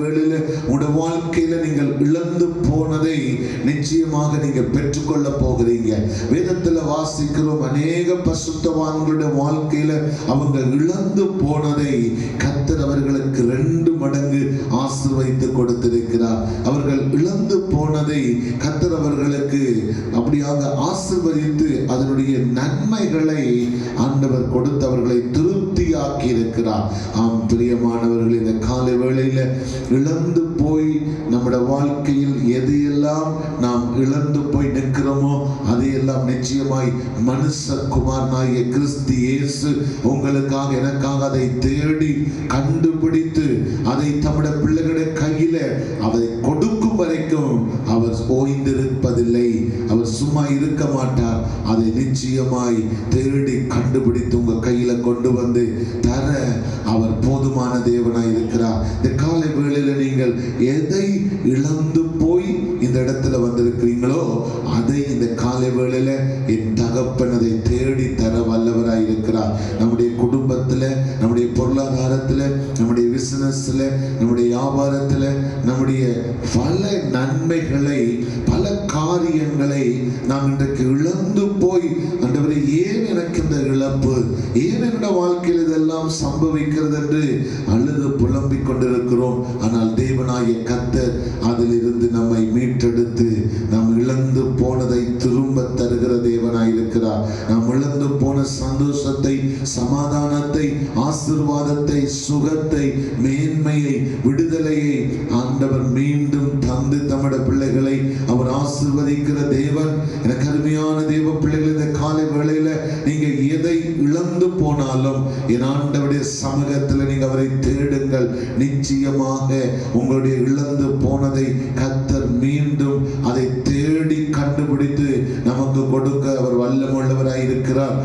வேளையில உங்களுடைய வாழ்க்கையில நீங்கள் இழந்து போனதை நிச்சயமாக நீங்கள் பெற்றுக்கொள்ள போகிறீங்க. வேதத்துல வாசிக்கிறோம், அநேக பரிசுத்தவான்களுடைய வாழ்க்கையில அவங்க இழந்து போனதை கர்த்தர் அவர்களுக்கு 2 மடங்கு ஆசீர்வதித்து கொடுத்திருக்கிறார். அவர்கள் இழந்து போனதை கர்த்தர் அவர்களுக்கு அப்படியாக ஆசீர்வதித்து அதனுடைய நன்மைகளை ஆண்டவர் கொடுத்தவர்களை திருப்தியாக்கி இருக்கிறார். ஆம் பிரியமானவர்கள், இந்த காலை வேளையில இழந்து போய் நம்முடைய வாழ்க்கையில் எதையெல்லாம் நாம் இழந்து போய் நிற்கிறோமோ அதையெல்லாம் நிச்சயமாய் மனுஷகுமாரனாகிய கிறிஸ்து இயேசு உங்களுக்காக எனக்காக அதை தேடி கண்டுபிடித்து அதை தம்முடைய பிள்ளைகளுடைய கையில அதை கொடுக்கும் வரைக்கும் அவர் ஓய்ந்திருப்பதில்லை. அவர் சும்மா இருக்க மாட்டார். அதை நிச்சயமாய் தேடி கண்டுபிடித்து உங்க கையில கொண்டு வந்து தர அவர் போதுமான தேவனாய் இருக்கிறார். இந்த காலை வேளையில நீங்கள் எதை இழந்து போய் இந்த இடத்துல வந்திருக்கிறீங்களோ அதை இந்த காலை வேளையில என் தகப்பன் அதை தேடி தர வல்லவராய் இருக்கிறார். நம்முடைய குடும்பத்துல, நம்முடைய பொருளாதாரத்துல, நம்முடைய பிசினஸ்ல, நம்முடைய வியாபாரத்துல, நம்முடைய பல நன்மைகளை, பல காரியங்களை நாம் இன்றைக்கு இழந்து போய் ஆண்டவரே ஏன் எனக்கு இந்த இழப்பு, ஏன் என்னுடைய வாழ்க்கையில் இதெல்லாம் சம்பவிக்கிறது என்று அழுது புலம்பிக் கொண்டிருக்கிறோம். ஆனால் தேவனாகிய கர்த்தர் அதிலிருந்து நம்மை மீட்டெடுத்து நாம் இழந்து போனதை திரும்ப தருகிற தேவனாய் இருக்கிறார். நாம் இழந்து போன சந்தோஷத்தை, சமாதானத்தை, ஆசீர்வாதத்தை, சுகத்தை, மேன்மையை, விடுதலையை ஆண்டவர் மீண்டும் தந்து தம்முடைய பிள்ளைகளை அவர் ஆசீர்வதிக்கிற தேவன். எனக்கு அருமையான தேவ பிள்ளைகள், இந்த காலை வேளையில நீங்க எதை இழந்து போனாலும் என் ஆண்டவருடைய சமூகத்தில் நீங்க அவரை தேடுங்கள். நிச்சயமாக உங்களுடைய இழந்து போனதை கர்த்தர் மீண்டும் அதை தேடி கண்டுபிடித்து நமக்கு கொடுக்க அவர் வல்லமுள்ளவராய் இருக்கிறார்.